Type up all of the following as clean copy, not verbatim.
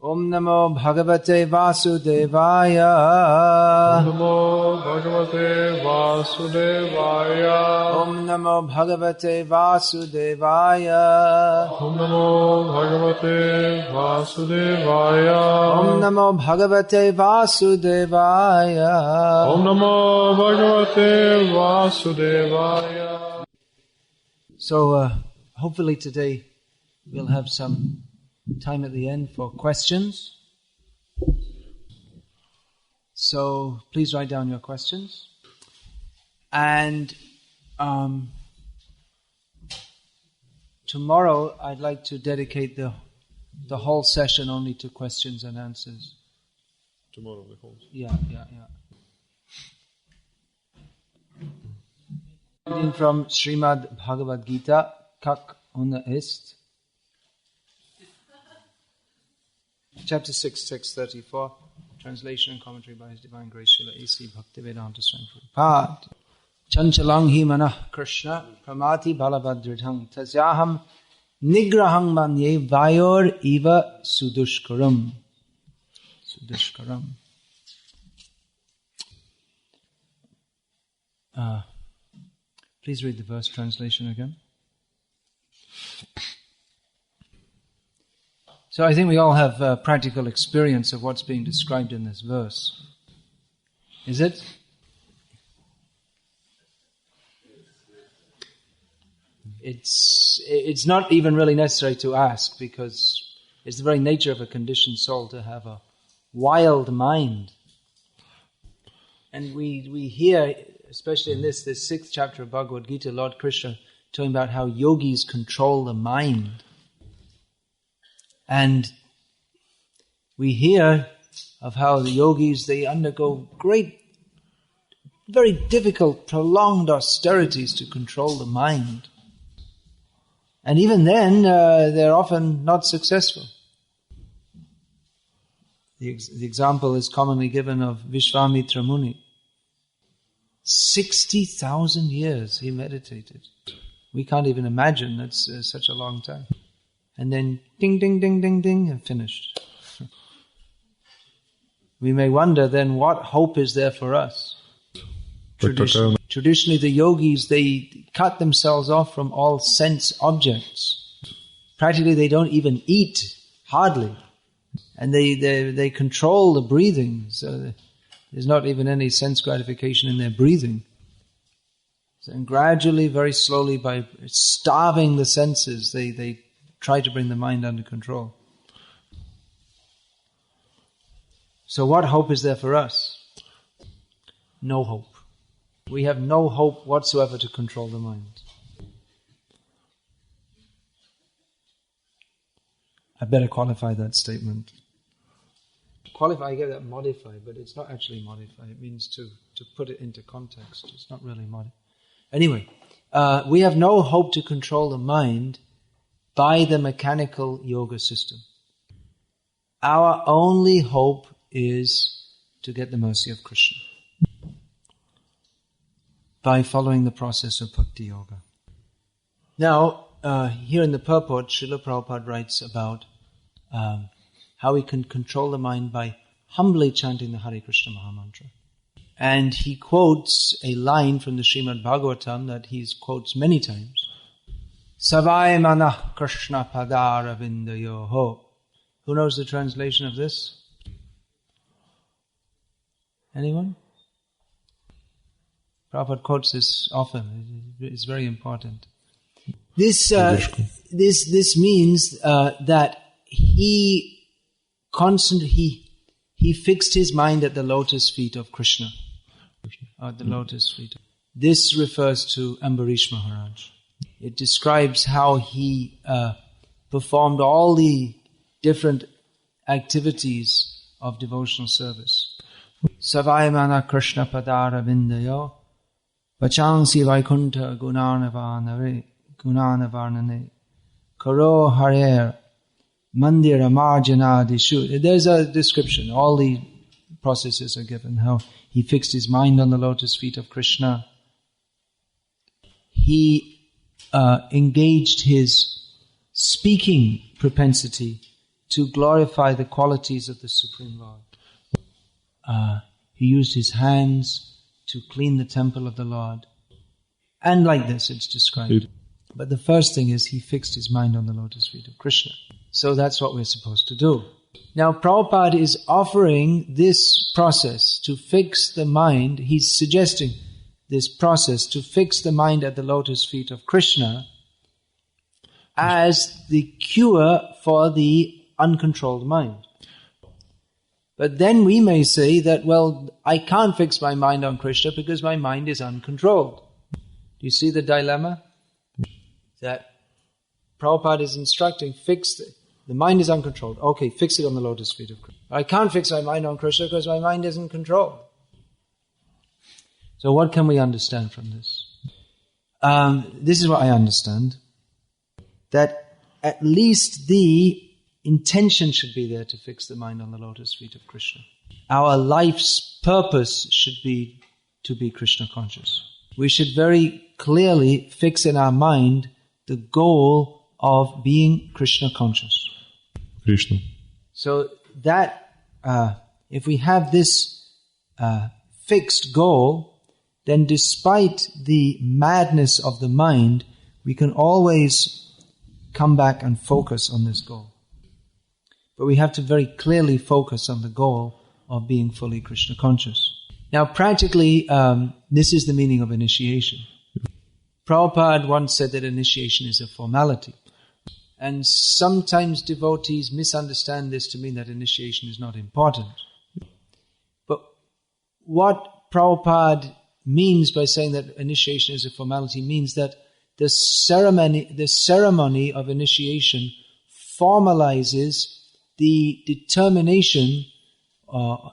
Om Namo Bhagavate Vasudevaya. Om Namo Bhagavate Vasudevaya. Om Namo Bhagavate Vasudevaya. Om Namo Bhagavate Vasudevaya. Om Namo Bhagavate Vasudevaya. Om Namo Bhagavate Vasudevaya. So hopefully today we'll have some time at the end for questions. So please write down your questions. And tomorrow I'd like to dedicate the whole session only to questions and answers. Tomorrow the whole. Yeah. Reading from Srimad Bhagavad Gita, Kak Unna ist. Chapter 6, text 34, translation and commentary by His Divine Grace Srila A.C. Bhaktivedanta Swami Prabhupada. Chanchalang hi manah Krishna pramati balavadridhang tasyaham nigrahang manye vayor eva sudushkaram. Please read the verse translation again. So I think we all have practical experience of what's being described in this verse. Is it? It's not even really necessary to ask, because it's the very nature of a conditioned soul to have a wild mind. And we hear, especially in this 6th chapter of Bhagavad Gita, Lord Krishna talking about how yogis control the mind. And we hear of how the yogis, they undergo great, very difficult, prolonged austerities to control the mind. And even then, they're often not successful. The example is commonly given of Vishwamitra Muni. 60,000 years he meditated. We can't even imagine that's such a long time. And then ding, ding, ding, ding, ding, and finished. We may wonder then, what hope is there for us? Traditionally the yogis, they cut themselves off from all sense objects. Practically they don't even eat, hardly. And they control the breathing, so there's not even any sense gratification in their breathing. And gradually, very slowly, by starving the senses, they try to bring the mind under control. So what hope is there for us? No hope. We have no hope whatsoever to control the mind. I better qualify that statement. Qualify, I get that modify, but it's not actually modify. It means to put it into context. It's not really modify. Anyway, we have no hope to control the mind by the mechanical yoga system. Our only hope is to get the mercy of Krishna by following the process of Bhakti Yoga. Now, here in the purport, Srila Prabhupada writes about how we can control the mind by humbly chanting the Hare Krishna Mahamantra. And he quotes a line from the Srimad Bhagavatam that he quotes many times. Savai manah Krishna padara vindayoho. Who knows the translation of this? Anyone? Prabhupada quotes this often. It's very important. This means that he fixed his mind at the lotus feet of Krishna. At the lotus feet. This refers to Ambarish Maharaj. It describes how he performed all the different activities of devotional service. Savayamana Krishna Padara Vindayo Vachansi Vaikunta Gunanavarnane Karo Harer Mandira Marjanadishu. There's a description. All the processes are given. How he fixed his mind on the lotus feet of Krishna. He engaged his speaking propensity to glorify the qualities of the Supreme Lord. He used his hands to clean the temple of the Lord. And like this it's described. But the first thing is he fixed his mind on the lotus feet of Krishna. So that's what we're supposed to do. Now Prabhupada is offering this process to fix the mind. He's suggesting this process to fix the mind at the lotus feet of Krishna as the cure for the uncontrolled mind. But then we may say that, well, I can't fix my mind on Krishna because my mind is uncontrolled. Do you see the dilemma? That Prabhupada is instructing, the mind is uncontrolled. Okay, fix it on the lotus feet of Krishna. I can't fix my mind on Krishna because my mind isn't controlled. So what can we understand from this? This is what I understand. That at least the intention should be there to fix the mind on the lotus feet of Krishna. Our life's purpose should be to be Krishna conscious. We should very clearly fix in our mind the goal of being Krishna conscious. Krishna. So that, if we have this fixed goal, then despite the madness of the mind, we can always come back and focus on this goal. But we have to very clearly focus on the goal of being fully Krishna conscious. Now practically, this is the meaning of initiation. Prabhupada once said that initiation is a formality. And sometimes devotees misunderstand this to mean that initiation is not important. But what Prabhupada means by saying that initiation is a formality means that the ceremony of initiation formalizes the determination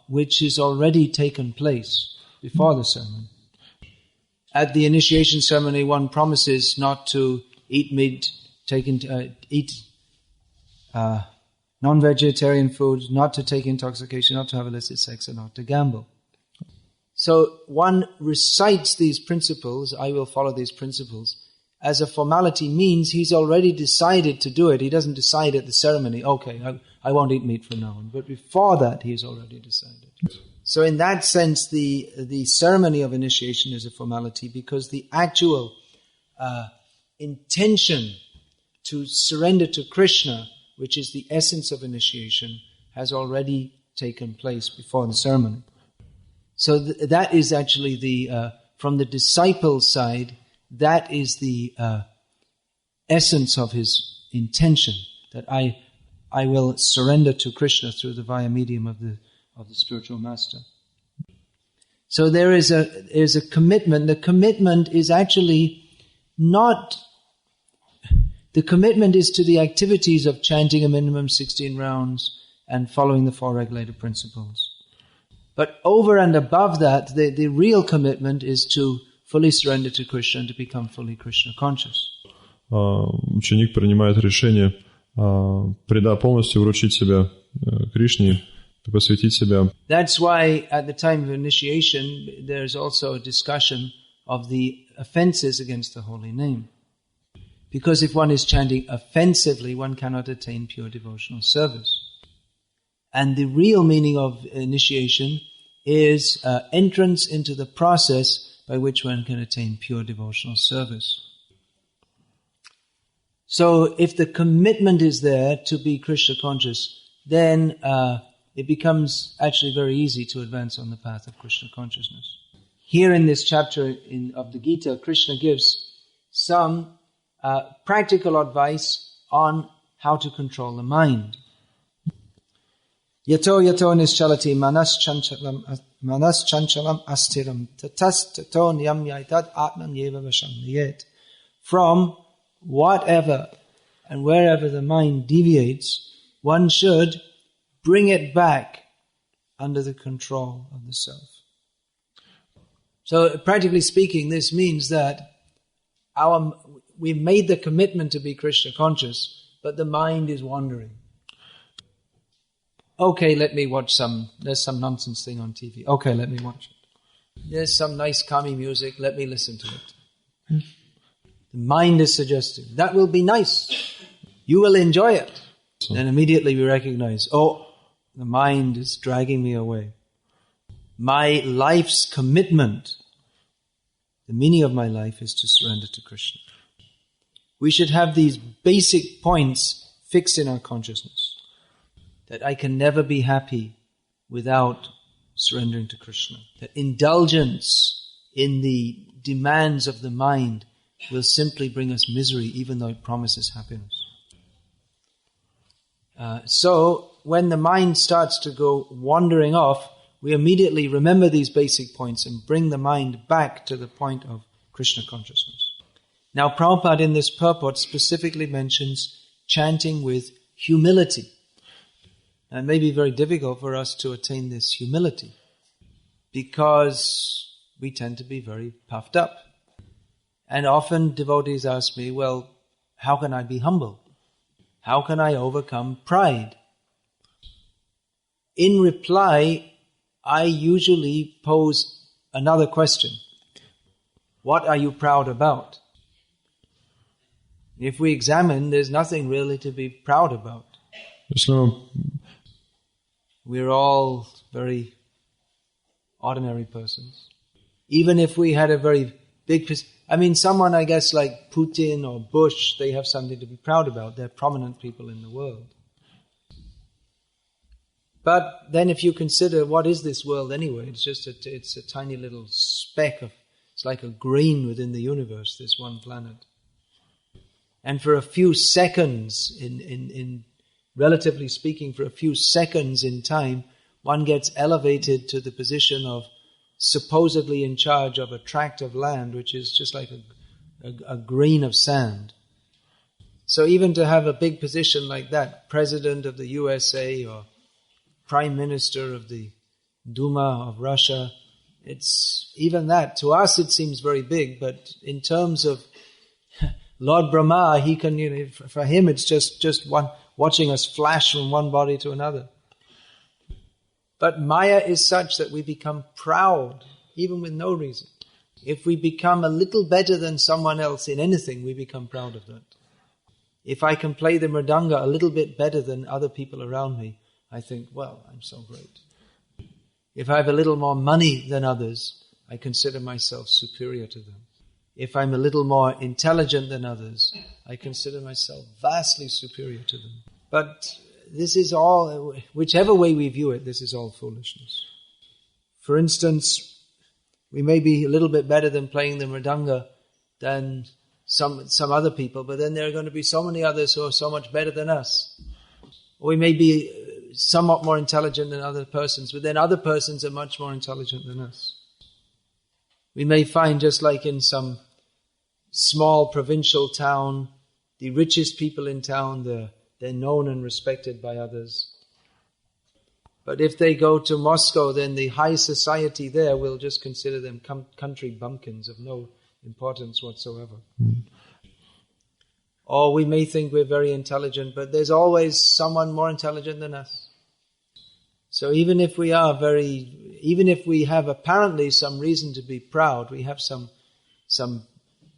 which is already taken place before the ceremony. At the initiation ceremony, one promises not to eat meat, eat non-vegetarian food, not to take intoxication, not to have illicit sex, and not to gamble. So one recites these principles, I will follow these principles, as a formality means he's already decided to do it. He doesn't decide at the ceremony, okay, I won't eat meat from now on. But before that, he's already decided. So in that sense, the ceremony of initiation is a formality because the actual intention to surrender to Krishna, which is the essence of initiation, has already taken place before the ceremony. So that is actually from the disciple's side, that is the essence of his intention, that I will surrender to Krishna through the via medium of the spiritual master. So there is a commitment. The commitment is actually not. The commitment is to the activities of chanting a minimum 16 rounds and following the 4 regulated principles. But over and above that, the real commitment is to fully surrender to Krishna and to become fully Krishna conscious. Ученик принимает решение полностью вручить себя Кришне, посвятить себя. That's why at the time of initiation there's also a discussion of the offenses against the holy name. Because if one is chanting offensively, one cannot attain pure devotional service. And the real meaning of initiation is entrance into the process by which one can attain pure devotional service. So if the commitment is there to be Krishna conscious, then it becomes actually very easy to advance on the path of Krishna consciousness. Here in this chapter of the Gita, Krishna gives some practical advice on how to control the mind. Yato nischalati manas chanchalam astiram tatas tato nyamyaitat atman yeva vashamniyet. From whatever and wherever the mind deviates, one should bring it back under the control of the self. So practically speaking, this means that we've made the commitment to be Krishna conscious, but the mind is wandering. Okay, let me watch there's some nonsense thing on TV. Okay, let me watch it. There's some nice calming music, let me listen to it. The mind is suggesting, that will be nice. You will enjoy it. then immediately we recognize, oh, the mind is dragging me away. My life's commitment, the meaning of my life is to surrender to Krishna. We should have these basic points fixed in our consciousness. That I can never be happy without surrendering to Krishna. That indulgence in the demands of the mind will simply bring us misery, even though it promises happiness. So, when the mind starts to go wandering off, we immediately remember these basic points and bring the mind back to the point of Krishna consciousness. Now, Prabhupada in this purport specifically mentions chanting with humility. And it may be very difficult for us to attain this humility because we tend to be very puffed up. And often devotees ask me, well, how can I be humble? How can I overcome pride? In reply, I usually pose another question. What are you proud about? If we examine, there's nothing really to be proud about. We're all very ordinary persons. Even if we had a very big... someone, I guess, like Putin or Bush, they have something to be proud about. They're prominent people in the world. But then if you consider, what is this world anyway? It's a tiny little speck of... It's like a grain within the universe, this one planet. And for a few seconds, in relatively speaking, for a few seconds in time, one gets elevated to the position of supposedly in charge of a tract of land, which is just like a grain of sand. So even to have a big position like that, President of the USA or Prime Minister of the Duma of Russia, it's even that. To us it seems very big, but in terms of Lord Brahma, he can, for him it's just one, watching us flash from one body to another. But Maya is such that we become proud, even with no reason. If we become a little better than someone else in anything, we become proud of that. If I can play the mridanga a little bit better than other people around me, I think, well, I'm so great. If I have a little more money than others, I consider myself superior to them. If I'm a little more intelligent than others, I consider myself vastly superior to them. But this is all, whichever way we view it, this is all foolishness. For instance, we may be a little bit better than playing the mridanga than some other people, but then there are going to be so many others who are so much better than us. Or we may be somewhat more intelligent than other persons, but then other persons are much more intelligent than us. We may find, just like in some small provincial town, the richest people in town, they're known and respected by others. But if they go to Moscow, then the high society there will just consider them country bumpkins of no importance whatsoever. Or we may think we're very intelligent, but there's always someone more intelligent than us. So even if we have apparently some reason to be proud, we have some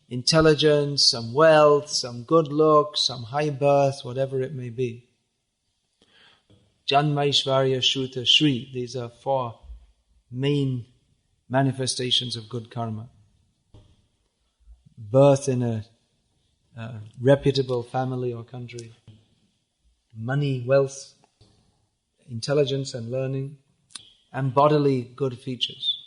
intelligence, some wealth, some good looks, some high birth, whatever it may be. Janma, Aishvarya, Shruta, Shri. These are 4 main manifestations of good karma. Birth in a reputable family or country. Money, wealth, intelligence and learning, and bodily good features.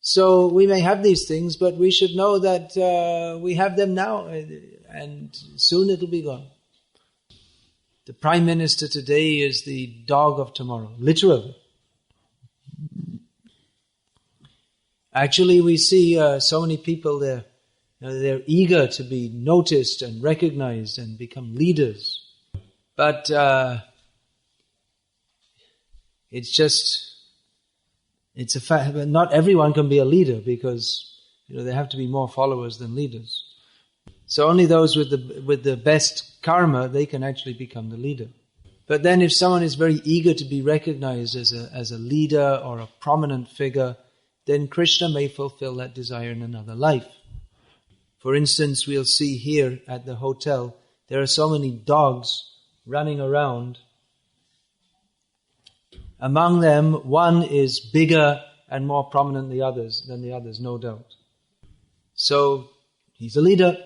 So we may have these things, but we should know that we have them now, and soon it'll be gone. The Prime Minister today is the dog of tomorrow, literally. Actually, we see so many people there. They're eager to be noticed and recognized and become leaders. But it's a fact. Not everyone can be a leader because there have to be more followers than leaders. So only those with the best karma, they can actually become the leader. But then if someone is very eager to be recognized as a leader or a prominent figure, then Krishna may fulfill that desire in another life. For instance, we'll see here at the hotel, there are so many dogs running around. Among them, one is bigger and more prominent than the others, no doubt. So, he's a leader.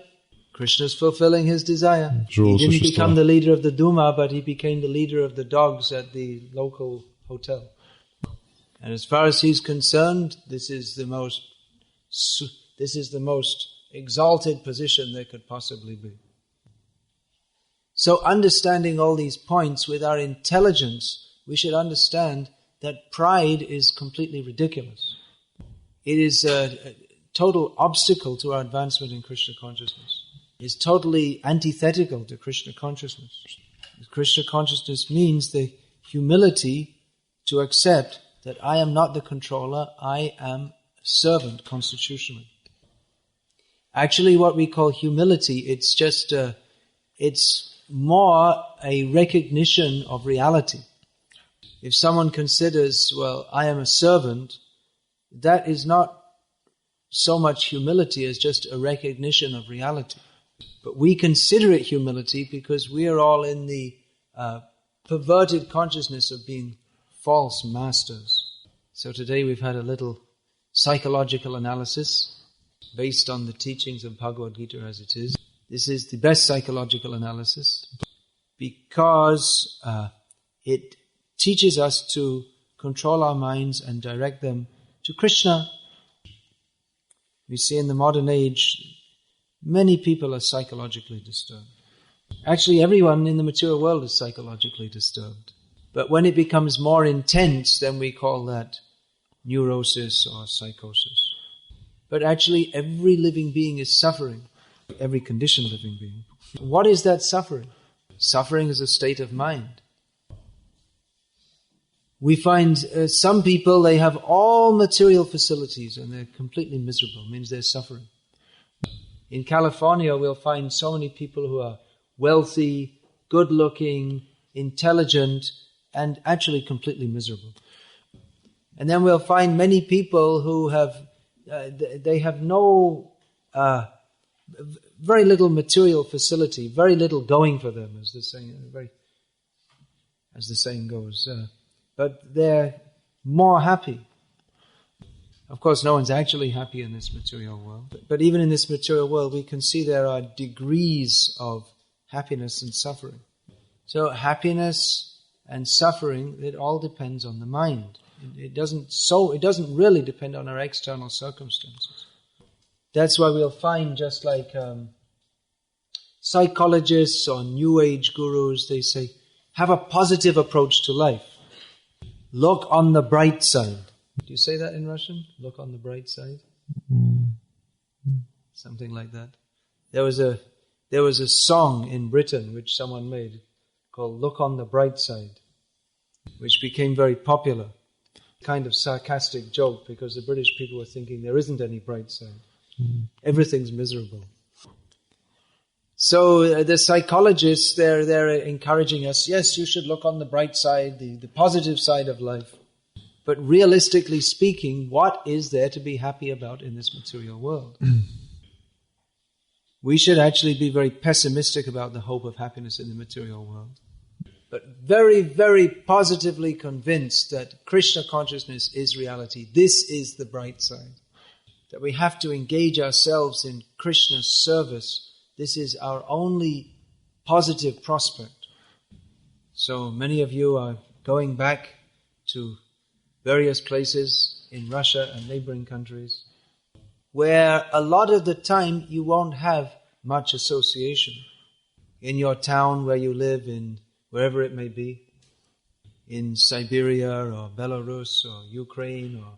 Krishna's fulfilling his desire. He didn't become the leader of the Duma, but he became the leader of the dogs at the local hotel. And as far as he's concerned, this is the most exalted position there could possibly be. So understanding all these points with our intelligence, we should understand that pride is completely ridiculous. It is a total obstacle to our advancement in Krishna consciousness. It's totally antithetical to Krishna consciousness. Krishna consciousness means the humility to accept that I am not the controller, I am a servant constitutionally. Actually, what we call humility, it's more a recognition of reality. If someone considers, well, I am a servant, that is not so much humility as just a recognition of reality. But we consider it humility because we are all in the perverted consciousness of being false masters. So today we've had a little psychological analysis based on the teachings of Bhagavad Gita as it is. This is the best psychological analysis because it teaches us to control our minds and direct them to Krishna. We see in the modern age, many people are psychologically disturbed. Actually, everyone in the material world is psychologically disturbed. But when it becomes more intense, then we call that neurosis or psychosis. But actually, every living being is suffering. Every conditioned living being. What is that suffering? Suffering is a state of mind. We find some people, they have all material facilities and they're completely miserable. It means they're suffering. In California, we'll find so many people who are wealthy, good-looking, intelligent, and actually completely miserable. And then we'll find many people who have, they have no, very little material facility, very little going for them, as the saying goes. But they're more happy. Of course, no one's actually happy in this material world. But even in this material world, we can see there are degrees of happiness and suffering. So happiness and suffering, it all depends on the mind. It doesn't really depend on our external circumstances. That's why we'll find, just like psychologists or New Age gurus, they say, have a positive approach to life. Look on the bright side. Do you say that in Russian? Look on the bright side? Something like that. There was a song in Britain which someone made called Look on the Bright Side, which became very popular. Kind of sarcastic joke because the British people were thinking there isn't any bright side. Everything's miserable. So the psychologists, they're encouraging us, yes, you should look on the bright side, the positive side of life. But realistically speaking, what is there to be happy about in this material world? We should actually be very pessimistic about the hope of happiness in the material world. But very, very positively convinced that Krishna consciousness is reality. This is the bright side. That we have to engage ourselves in Krishna's service. This is our only positive prospect. So many of you are going back to various places in Russia and neighboring countries where a lot of the time you won't have much association. In your town where you live, in wherever it may be, in Siberia or Belarus or Ukraine or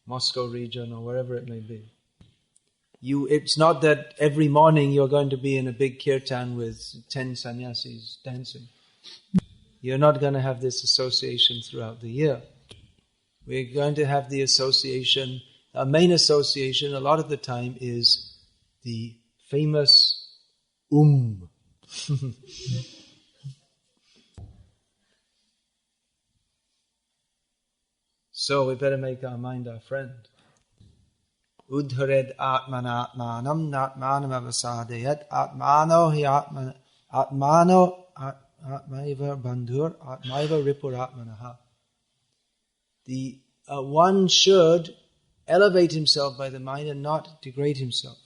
Moscow region or wherever it may be. It's not that every morning you're going to be in a big kirtan with 10 sannyasis dancing. You're not going to have this association throughout the year. We're going to have the association, our main association a lot of the time is the famous So we better make our mind our friend. Udhared atmanatmanam natmanam avasadayat atmano hi atmano atmaiva bandhur atmaiva ripuratmanaha. One should elevate himself by the mind and not degrade himself.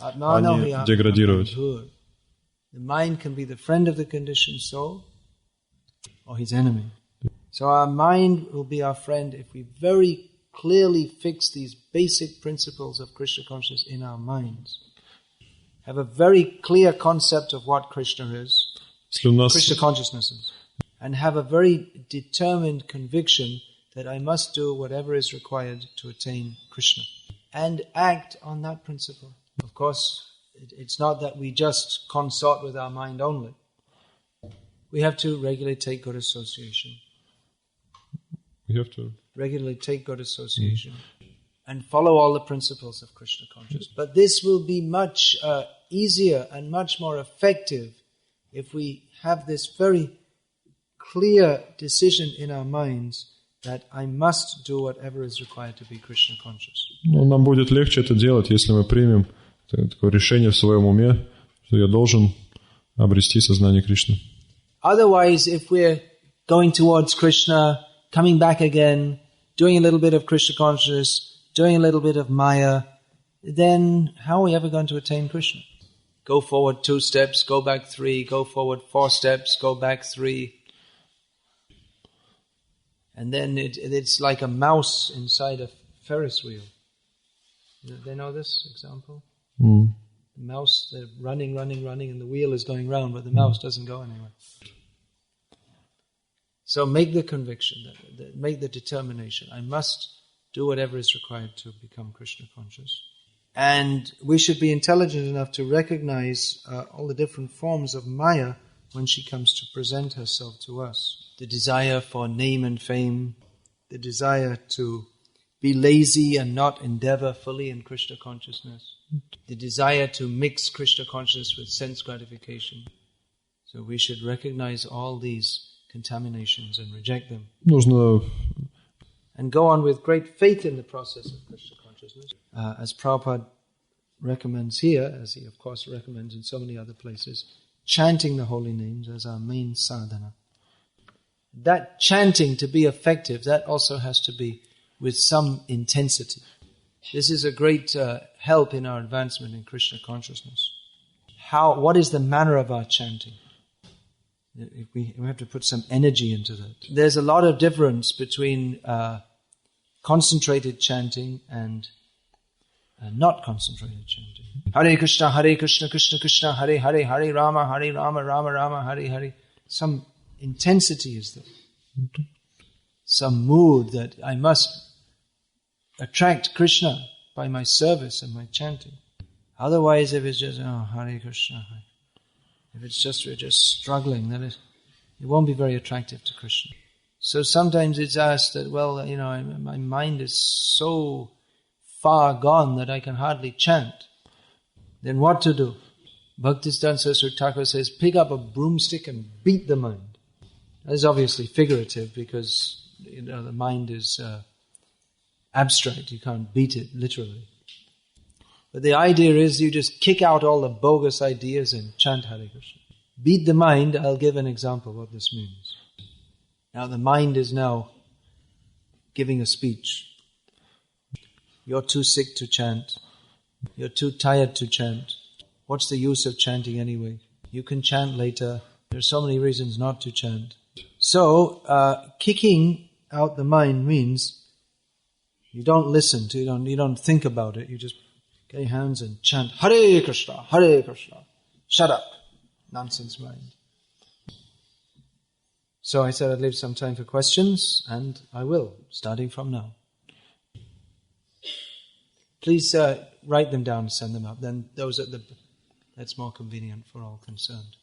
Atmano hi atma bandhur. The mind can be the friend of the conditioned soul or his enemy. So our mind will be our friend if we very clearly fix these basic principles of Krishna consciousness in our minds. Have a very clear concept of what Krishna is, Krishna consciousness is, and have a very determined conviction that I must do whatever is required to attain Krishna. And act on that principle. Of course, it's not that we just consort with our mind only. We have to regularly take good association. We have to regularly take good association and follow all the principles of Krishna consciousness. But this will be much easier and much more effective if we have this very clear decision in our minds that I must do whatever is required to be Krishna conscious. Но нам будет легче это делать, если мы примем такое решение в своем уме, что я должен обрести сознание Кришны. Otherwise, if we're going towards Krishna, coming back again, doing a little bit of Krishna consciousness, doing a little bit of Maya, then how are we ever going to attain Krishna? Go forward 2 steps, go back 3, go forward 4 steps, go back 3. And then it's like a mouse inside a Ferris wheel. They know this example? The mouse, they're running, and the wheel is going round, but the mouse doesn't go anywhere. So make the conviction, make the determination. I must do whatever is required to become Krishna conscious. And we should be intelligent enough to recognize all the different forms of Maya when she comes to present herself to us. The desire for name and fame, the desire to be lazy and not endeavor fully in Krishna consciousness, the desire to mix Krishna consciousness with sense gratification. So we should recognize all these contaminations and reject them. And go on with great faith in the process of Krishna consciousness. As Prabhupada recommends here, as he of course recommends in so many other places, chanting the holy names as our main sadhana. That chanting, to be effective, that also has to be with some intensity. This is a great help in our advancement in Krishna consciousness. What is the manner of our chanting? We have to put some energy into that. There's a lot of difference between concentrated chanting and not concentrated chanting. Hare Krishna, Krishna Krishna, Hare Hare, Hare Rama, Rama Rama, Hare Hare. Some intensity is there. Some mood that I must attract Krishna by my service and my chanting. Otherwise, if it's just, Hare Krishna, if it's just, we're just struggling, then it won't be very attractive to Krishna. So sometimes it's asked that, my mind is so far gone that I can hardly chant. Then what to do? Bhaktisiddhanta Saraswati Thakur says, pick up a broomstick and beat the mind. That is obviously figurative because the mind is abstract. You can't beat it literally. But the idea is you just kick out all the bogus ideas and chant Hare Krishna. Beat the mind. I'll give an example of what this means. Now the mind is now giving a speech. You're too sick to chant. You're too tired to chant. What's the use of chanting anyway? You can chant later. There's so many reasons not to chant. So, kicking out the mind means you don't listen to it, you don't think about it, you just get your hands and chant, Hare Krishna, Hare Krishna. Shut up, nonsense mind. So I said I'd leave some time for questions, and I will, starting from now. Please write them down and send them up. Then that's more convenient for all concerned.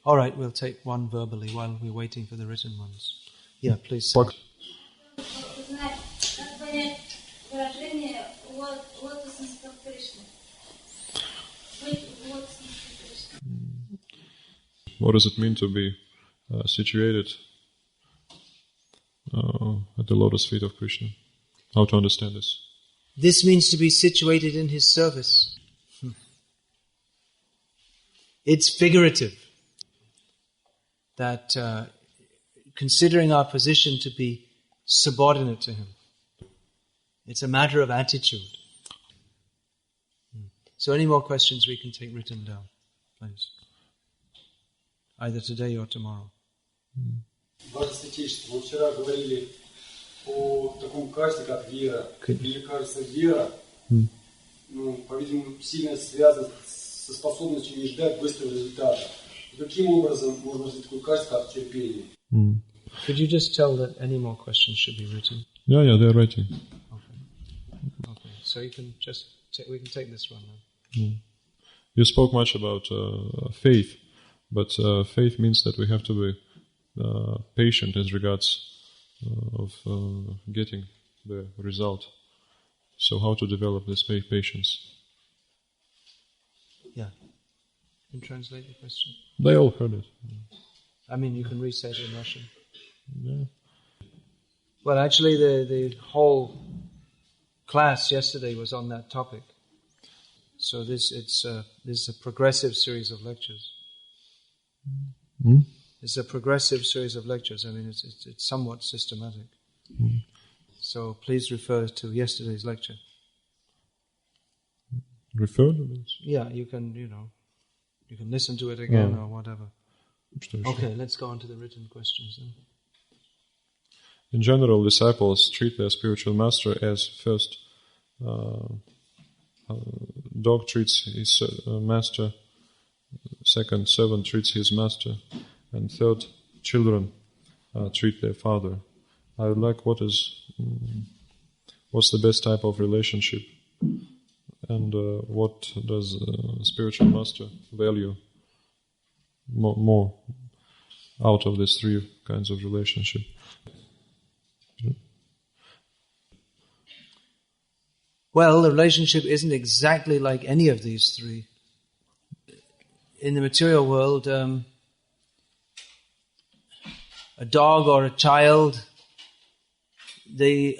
All right, we'll take one verbally while we're waiting for the written ones. Yeah, please. What does it mean to be situated at the lotus feet of Krishna? How to understand this? This means to be situated in his service. it's figurative. That considering our position to be subordinate to him. It's a matter of attitude. So any more questions we can take written down, please. Either today or tomorrow. Ваше Святейшество, мы вчера говорили о таком качестве, как вера. Мне кажется, вера, по-видимому, сильно связана со способностью не ждать быстрого результата. И каким образом можно развить такое качество, как терпение? Could you just tell that any more questions should be written? Yeah, they're writing. Okay. So you can just we can take this one now. You spoke much about faith, but faith means that we have to be patient as regards of getting the result. So how to develop this patience? Yeah. You can translate the question. They all heard it. I mean, you can re-say it in Russian. Yeah. Well, actually, the whole class yesterday was on that topic. So this is a progressive series of lectures. It's a progressive series of lectures. I mean, it's somewhat systematic. So please refer to yesterday's lecture. Refer to this? Yeah, you can listen to it again or whatever. Okay, let's go on to the written questions then. In general, disciples treat their spiritual master as first dog treats his master, second servant treats his master, and third children treat their father. I would like what's the best type of relationship, and what does spiritual master value more out of these three kinds of relationship? Well, the relationship isn't exactly like any of these three. In the material world, a dog or a child,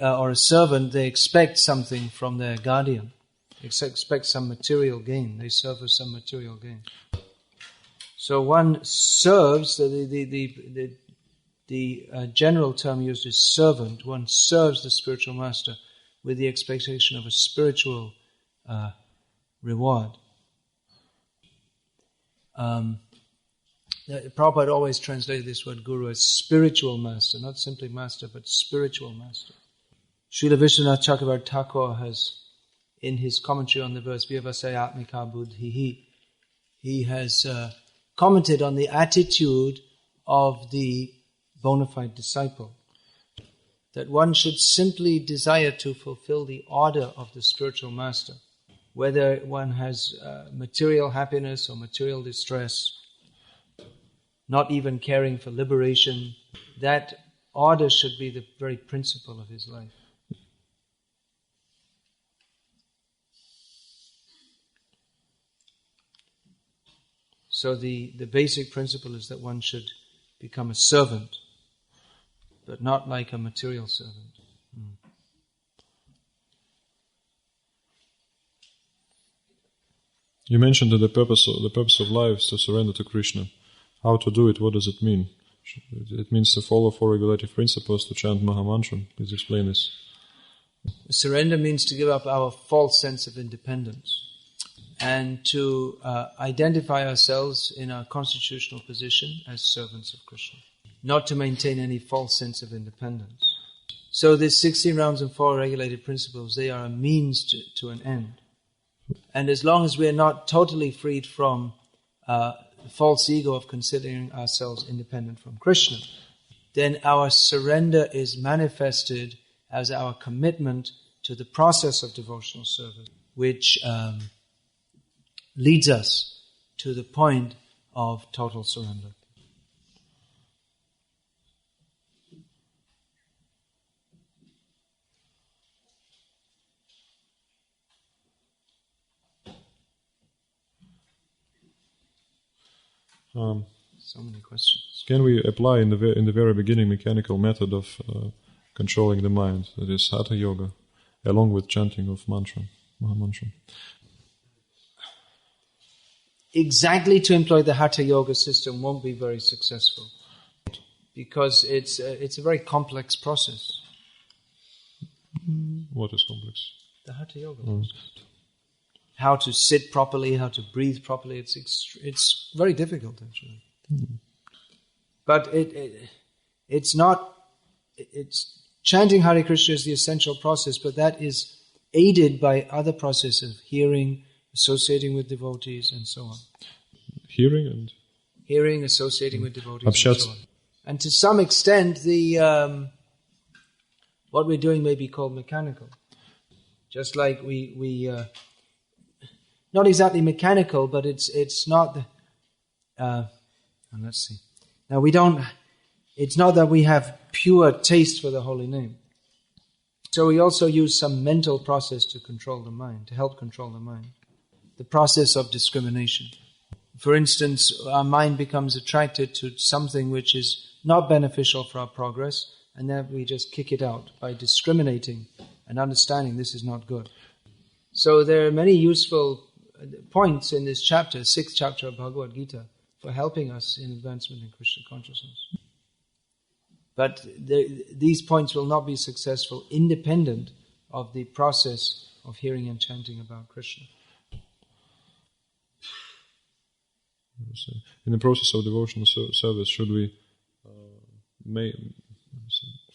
or a servant, they expect something from their guardian. They expect some material gain. They serve for some material gain. So one serves, the general term used is servant. One serves the spiritual master with the expectation of a spiritual reward. Prabhupada always translated this word guru as spiritual master, not simply master, but spiritual master. Srila Vishwanath Chakravarti Thakur has, in his commentary on the verse Vyavasaya Atmika Buddhihi, he has commented on the attitude of the bona fide disciple, that one should simply desire to fulfill the order of the spiritual master, whether one has material happiness or material distress, not even caring for liberation. That order should be the very principle of his life. So the basic principle is that one should become a servant, but not like a material servant. You mentioned that the purpose of life is to surrender to Krishna. How to do it? What does it mean? It means to follow four regulative principles, to chant Mahamantra. Please explain this. Surrender means to give up our false sense of independence and to identify ourselves in our constitutional position as servants of Krishna, not to maintain any false sense of independence. So these 16 rounds and 4 regulated principles, they are a means to an end. And as long as we are not totally freed from the false ego of considering ourselves independent from Krishna, then our surrender is manifested as our commitment to the process of devotional service, which leads us to the point of total surrender. So many questions. Can we apply in the very beginning mechanical method of controlling the mind, that is Hatha Yoga, along with chanting of mantra, Mahamantra? exactly to employ the Hatha Yoga system won't be very successful, because it's a very complex process. What is complex? The Hatha Yoga process. How to sit properly, how to breathe properly, it's very difficult actually. But it's not, chanting Hare Krishna is the essential process, but that is aided by other processes of hearing, associating with devotees, and so on. Hearing, associating with devotees, and Abshat. so on. And to some extent, what we're doing may be called mechanical. Just like we not exactly mechanical, but it's not. Let's see. Now it's not that we have pure taste for the holy name. So we also use some mental process to control the mind, to help control the mind. The process of discrimination. For instance, our mind becomes attracted to something which is not beneficial for our progress, and then we just kick it out by discriminating and understanding this is not good. So there are many useful points in this chapter, 6th chapter of Bhagavad Gita, for helping us in advancement in Krishna consciousness. But these points will not be successful independent of the process of hearing and chanting about Krishna. In the process of devotional service, should we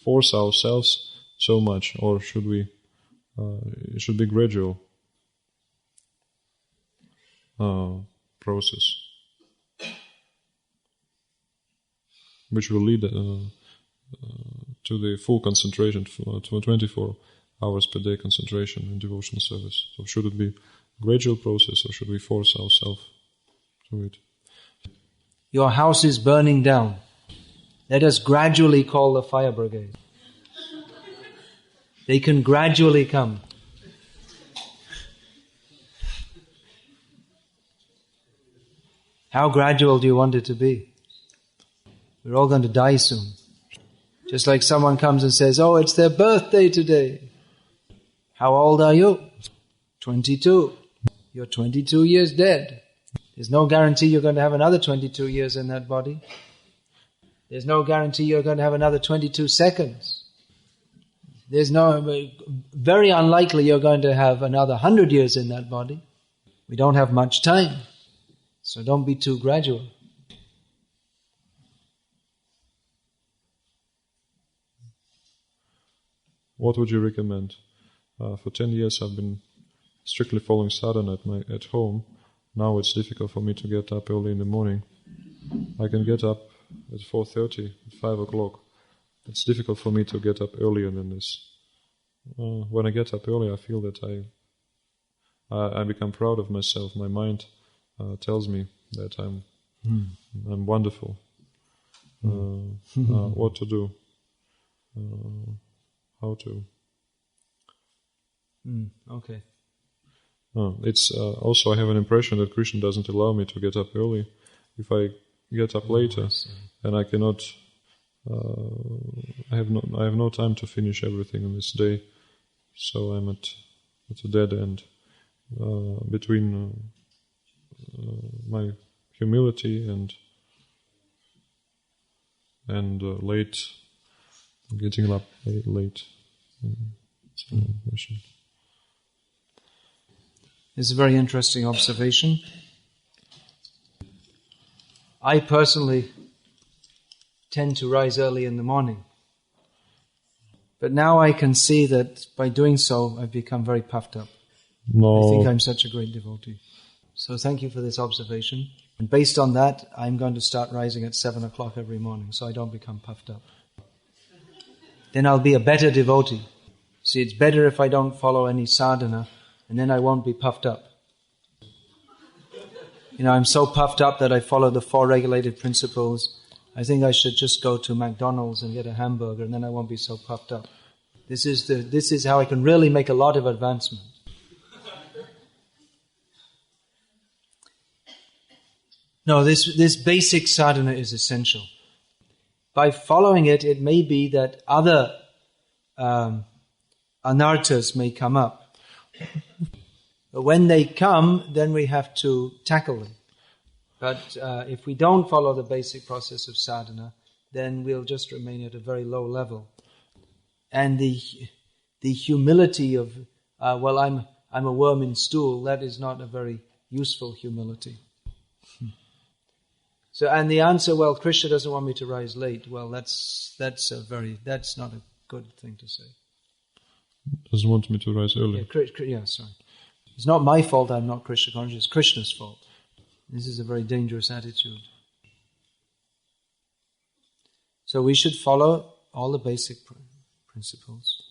force ourselves so much, or should we? It should be gradual process, which will lead to the full concentration, to 24 hours per day concentration in devotional service. So should it be a gradual process, or should we force ourselves to it? Your house is burning down. Let us gradually call the fire brigade. They can gradually come. How gradual do you want it to be? We're all going to die soon. Just like someone comes and says, oh, it's their birthday today. How old are you? 22. You're 22 years dead. There's no guarantee you're going to have another 22 years in that body. There's no guarantee you're going to have another 22 seconds. There's very unlikely you're going to have another 100 years in that body. We don't have much time. So don't be too gradual. What would you recommend? For 10 years I've been strictly following sadhana at home. Now it's difficult for me to get up early in the morning. I can get up at 4:30, at 5 o'clock. It's difficult for me to get up earlier than this. When I get up early, I feel that I become proud of myself. My mind tells me that I'm wonderful. What to do? How to? Okay. It's also, I have an impression that Krishna doesn't allow me to get up early. If I get up later, and I cannot, I have no time to finish everything in this day, so I'm at a dead end between my humility and late, getting up late. It's a very interesting observation. I personally tend to rise early in the morning. But now I can see that by doing so, I've become very puffed up. No. I think I'm such a great devotee. So thank you for this observation. And based on that, I'm going to start rising at 7 o'clock every morning so I don't become puffed up. Then I'll be a better devotee. See, it's better if I don't follow any sadhana, and then I won't be puffed up. I'm so puffed up that I follow the 4 regulated principles. I think I should just go to McDonald's and get a hamburger, and then I won't be so puffed up. This is how I can really make a lot of advancement. No, this basic sadhana is essential. By following it, it may be that other anarthas may come up. But when they come, then we have to tackle them. But if we don't follow the basic process of sadhana, then we'll just remain at a very low level. And the humility of, I'm a worm in stool, that is not a very useful humility. So, and the answer, well, Krishna doesn't want me to rise late. Well, that's not a good thing to say. Doesn't want me to rise early. Yeah, sorry. It's not my fault I'm not Krishna conscious, it's Krishna's fault. This is a very dangerous attitude. So we should follow all the basic principles.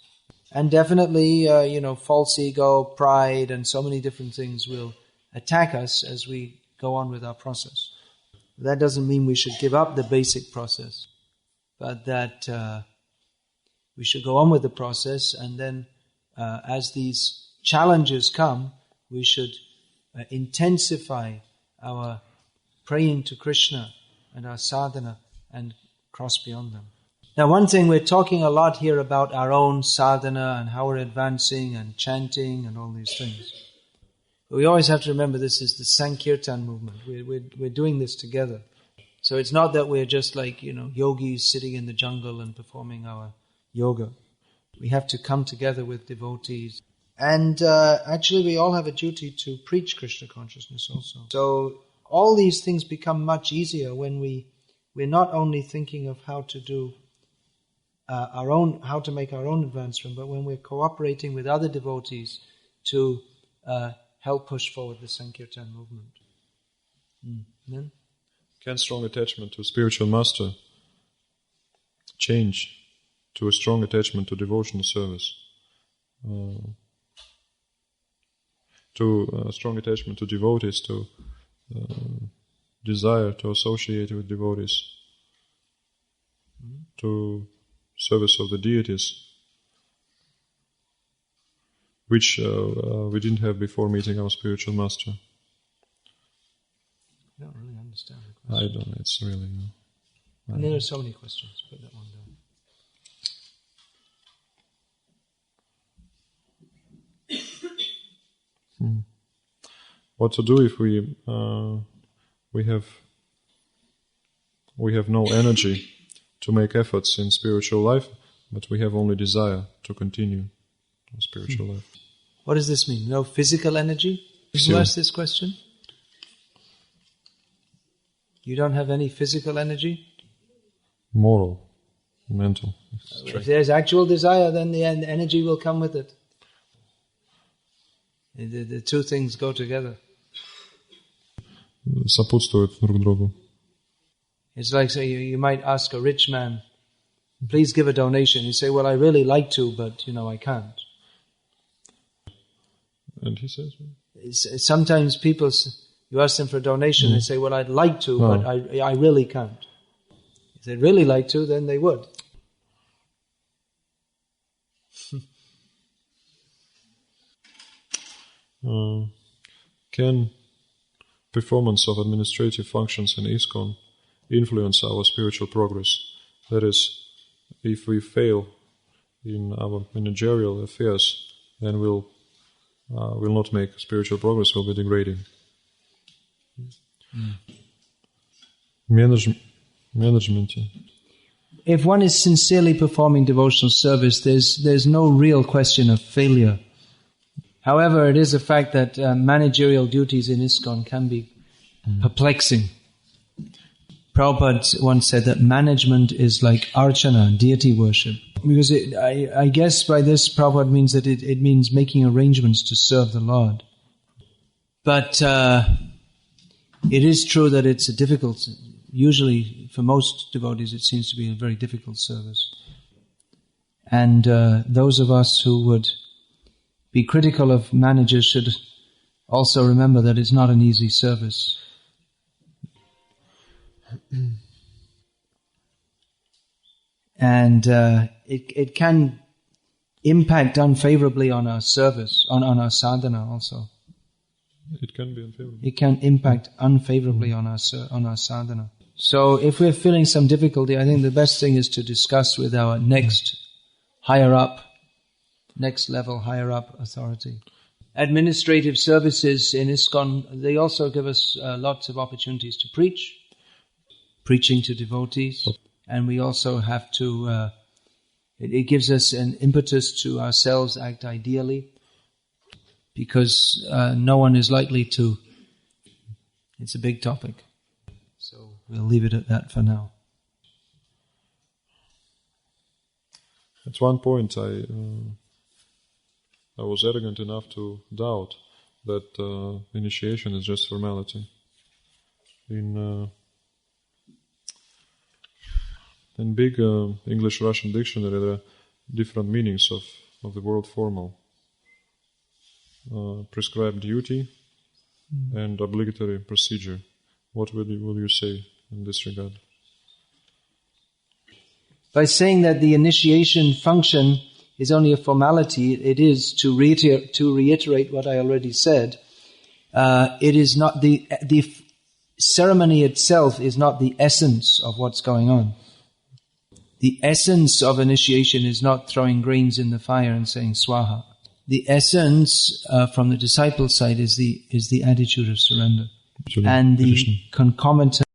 And definitely, false ego, pride, and so many different things will attack us as we go on with our process. That doesn't mean we should give up the basic process, but that we should go on with the process, and then as these challenges come, we should intensify our praying to Krishna and our sadhana and cross beyond them. Now, one thing, we're talking a lot here about our own sadhana and how we're advancing and chanting and all these things. But we always have to remember this is the Sankirtan movement. We're doing this together. So it's not that we're just like, yogis sitting in the jungle and performing our yoga. We have to come together with devotees. And actually we all have a duty to preach Krishna consciousness also. So all these things become much easier when we're not only thinking of how to do how to make our own advancement, but when we're cooperating with other devotees to help push forward the Sankirtan movement. Then? Can strong attachment to spiritual master change to a strong attachment to devotional service? To a strong attachment to devotees, to desire to associate with devotees, to service of the deities, which we didn't have before meeting our spiritual master. I don't really understand the question. I don't, it's really... And there are so many questions, put that one down. What to do if we have no energy to make efforts in spiritual life, but we have only desire to continue spiritual life? What does this mean? No physical energy? Who asked this question? You don't have any physical energy? Moral, mental. If there's actual desire, then the energy will come with it. The two things go together. Сопутствуют друг другу. It's like, say, you might ask a rich man, please give a donation. You say, well, I really like to, but, I can't. And he says? Sometimes people, you ask them for a donation, they say, well, I'd like to, but I really can't. If they'd really like to, then they would. Can performance of administrative functions in ISKCON influence our spiritual progress? That is, if we fail in our managerial affairs, then we'll not make spiritual progress, we'll be degrading. Management. If one is sincerely performing devotional service, there's no real question of failure. However, it is a fact that managerial duties in ISKCON can be perplexing. Prabhupada once said that management is like archana, deity worship. Because I guess by this Prabhupada means that it means making arrangements to serve the Lord. But it is true that it's a difficult, usually for most devotees it seems to be a very difficult service. And those of us who would be critical of managers should also remember that it's not an easy service. And it can impact unfavorably on our service, on our sadhana also. It can be unfavorable. It can impact unfavorably on our sadhana. So if we're feeling some difficulty, I think the best thing is to discuss with our next level higher up authority. administrative services in ISKCON, they also give us lots of opportunities to preach, preaching to devotees, and we also have to, it gives us an impetus to ourselves act ideally, because no one is likely to, it's a big topic. So we'll leave it at that for now. At one point I was arrogant enough to doubt that initiation is just formality. In big English-Russian dictionary there are different meanings of the word formal. Prescribed duty and obligatory procedure. What will you say in this regard? By saying that the initiation function is only a formality, it is, to reiterate what I already said, it is not the ceremony itself is not the essence of what's going on. The essence of initiation is not throwing grains in the fire and saying swaha. The essence from the disciple side is the attitude of surrender. And the concomitant